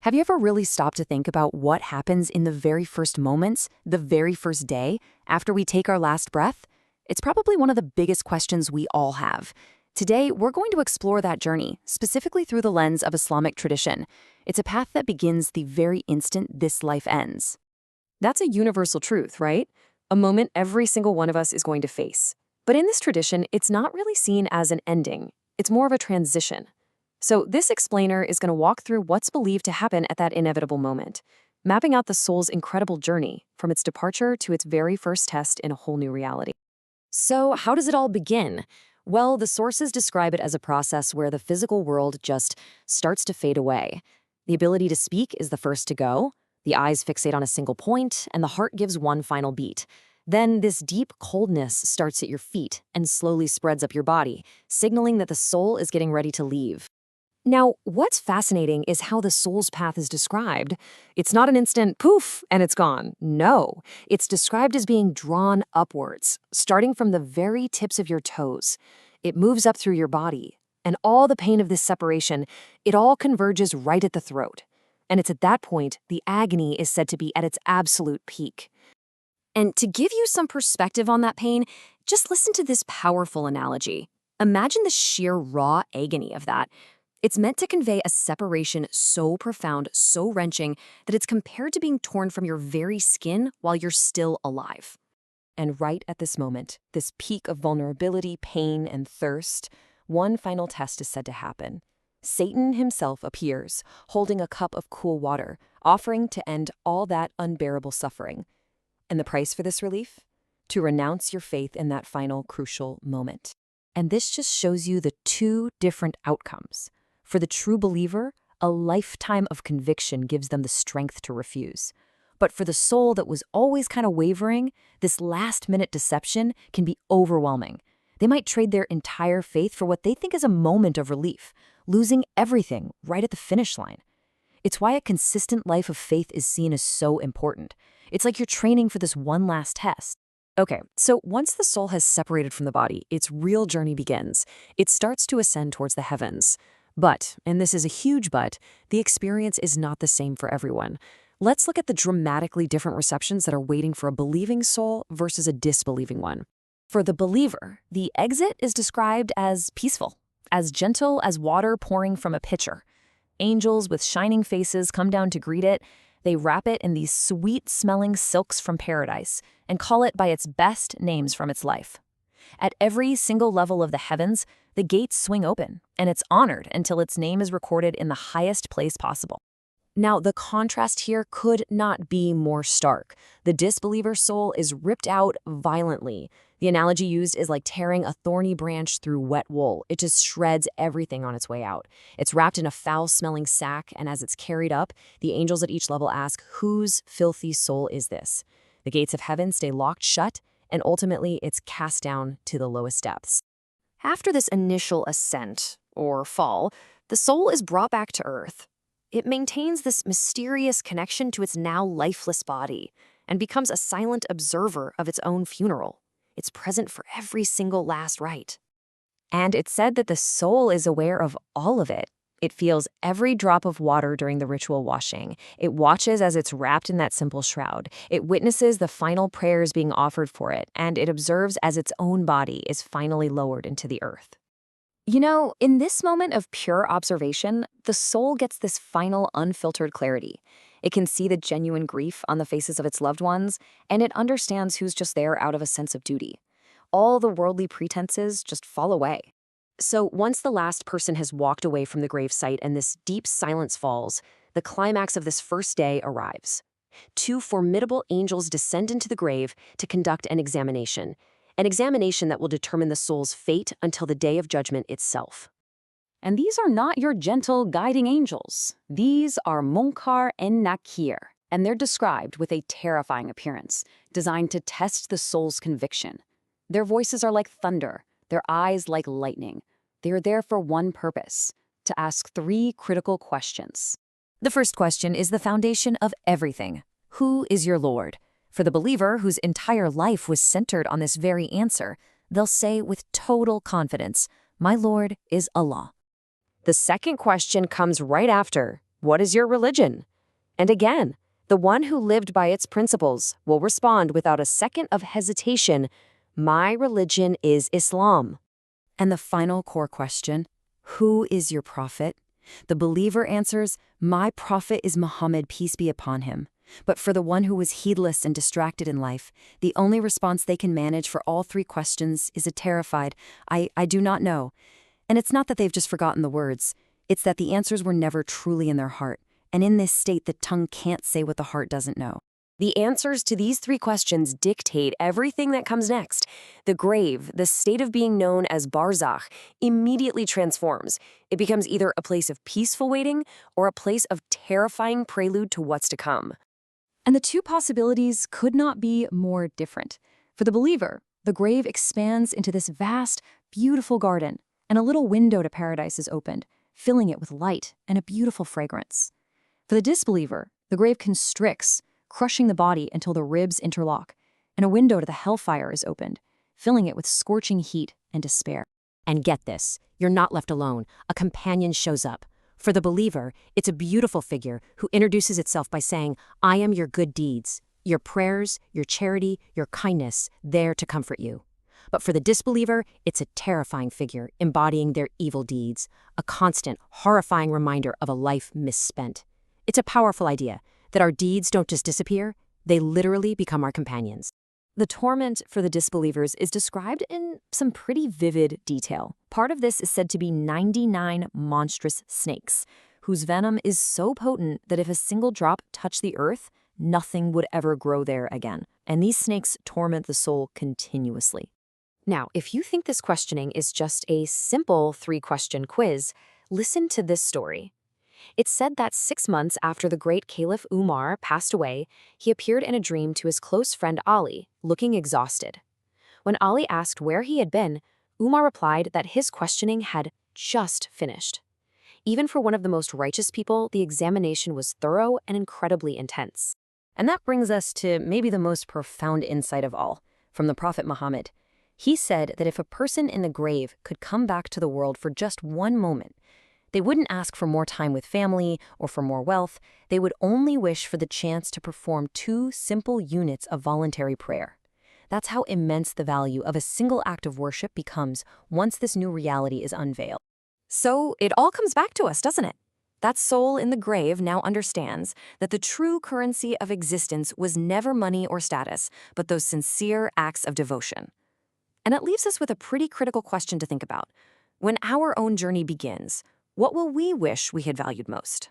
Have you ever really stopped to think about what happens in the very first moments, the very first day, after we take our last breath? It's probably one of the biggest questions we all have. Today, we're going to explore that journey, specifically through the lens of Islamic tradition. It's a path that begins the very instant this life ends. That's a universal truth, right? A moment every single one of us is going to face. But in this tradition, it's not really seen as an ending. It's more of a transition. So this explainer is going to walk through what's believed to happen at that inevitable moment, mapping out the soul's incredible journey from its departure to its very first test in a whole new reality. So how does it all begin? Well, the sources describe it as a process where the physical world just starts to fade away. The ability to speak is the first to go. The eyes fixate on a single point, and the heart gives one final beat. Then this deep coldness starts at your feet and slowly spreads up your body, signaling that the soul is getting ready to leave. Now, what's fascinating is how the soul's path is described. It's not an instant poof and it's gone. No, it's described as being drawn upwards, starting from the very tips of your toes. It moves up through your body, and all the pain of this separation, it all converges right at the throat. And it's at that point the agony is said to be at its absolute peak. And to give you some perspective on that pain, just listen to this powerful analogy. Imagine the sheer raw agony of that. It's meant to convey a separation so profound, so wrenching, that it's compared to being torn from your very skin while you're still alive. And right at this moment, this peak of vulnerability, pain, and thirst, one final test is said to happen. Satan himself appears, holding a cup of cool water, offering to end all that unbearable suffering. And the price for this relief? To renounce your faith in that final crucial moment. And this just shows you the two different outcomes. For the true believer, a lifetime of conviction gives them the strength to refuse. But for the soul that was always kind of wavering, this last-minute deception can be overwhelming. They might trade their entire faith for what they think is a moment of relief, losing everything right at the finish line. It's why a consistent life of faith is seen as so important. It's like you're training for this one last test. Okay, so once the soul has separated from the body, its real journey begins. It starts to ascend towards the heavens. But, and this is a huge but, the experience is not the same for everyone. Let's look at the dramatically different receptions that are waiting for a believing soul versus a disbelieving one. For the believer, the exit is described as peaceful, as gentle as water pouring from a pitcher. Angels with shining faces come down to greet it. They wrap it in these sweet-smelling silks from paradise and call it by its best names from its life. At every single level of the heavens, the gates swing open, and it's honored until its name is recorded in the highest place possible. Now, the contrast here could not be more stark. The disbeliever soul is ripped out violently. The analogy used is like tearing a thorny branch through wet wool. It just shreds everything on its way out. It's wrapped in a foul-smelling sack, and as it's carried up, the angels at each level ask, "Whose filthy soul is this?" The gates of heaven stay locked shut, and ultimately it's cast down to the lowest depths. After this initial ascent, or fall, the soul is brought back to earth. It maintains this mysterious connection to its now lifeless body and becomes a silent observer of its own funeral. It's present for every single last rite. And it's said that the soul is aware of all of it. It feels every drop of water during the ritual washing. It watches as it's wrapped in that simple shroud. It witnesses the final prayers being offered for it, and it observes as its own body is finally lowered into the earth. You know, in this moment of pure observation, the soul gets this final unfiltered clarity. It can see the genuine grief on the faces of its loved ones, and it understands who's just there out of a sense of duty. All the worldly pretenses just fall away. So once the last person has walked away from the gravesite and this deep silence falls, the climax of this first day arrives. Two formidable angels descend into the grave to conduct an examination that will determine the soul's fate until the day of judgment itself. And these are not your gentle, guiding angels. These are Munkar and Nakir, and they're described with a terrifying appearance, designed to test the soul's conviction. Their voices are like thunder, their eyes like lightning. They are there for one purpose, to ask three critical questions. The first question is the foundation of everything. Who is your Lord? For the believer, whose entire life was centered on this very answer, they'll say with total confidence, "My Lord is Allah." The second question comes right after. "What is your religion?" And again, the one who lived by its principles will respond without a second of hesitation, "My religion is Islam." And the final core question, who is your prophet? The believer answers, my prophet is Muhammad, peace be upon him. But for the one who was heedless and distracted in life, the only response they can manage for all three questions is a terrified, I do not know. And it's not that they've just forgotten the words. It's that the answers were never truly in their heart. And in this state, the tongue can't say what the heart doesn't know. The answers to these three questions dictate everything that comes next. The grave, the state of being known as barzakh, immediately transforms. It becomes either a place of peaceful waiting or a place of terrifying prelude to what's to come. And the two possibilities could not be more different. For the believer, the grave expands into this vast, beautiful garden, and a little window to paradise is opened, filling it with light and a beautiful fragrance. For the disbeliever, the grave constricts, crushing the body until the ribs interlock, and a window to the hellfire is opened, filling it with scorching heat and despair. And get this, you're not left alone. A companion shows up. For the believer, it's a beautiful figure who introduces itself by saying, I am your good deeds, your prayers, your charity, your kindness, there to comfort you. But for the disbeliever, it's a terrifying figure embodying their evil deeds, a constant, horrifying reminder of a life misspent. It's a powerful idea that our deeds don't just disappear, they literally become our companions. The torment for the disbelievers is described in some pretty vivid detail. Part of this is said to be 99 monstrous snakes, whose venom is so potent that if a single drop touched the earth, nothing would ever grow there again. And these snakes torment the soul continuously. Now, if you think this questioning is just a simple 3-question quiz, listen to this story. It's said that 6 months after the great Caliph Umar passed away, he appeared in a dream to his close friend Ali, looking exhausted. When Ali asked where he had been, Umar replied that his questioning had just finished. Even for one of the most righteous people, the examination was thorough and incredibly intense. And that brings us to maybe the most profound insight of all, from the Prophet Muhammad. He said that if a person in the grave could come back to the world for just one moment, they wouldn't ask for more time with family or for more wealth. They would only wish for the chance to perform 2 simple units of voluntary prayer. That's how immense the value of a single act of worship becomes once this new reality is unveiled. So it all comes back to us, doesn't it? That soul in the grave now understands that the true currency of existence was never money or status, but those sincere acts of devotion. And it leaves us with a pretty critical question to think about. When our own journey begins, what will we wish we had valued most?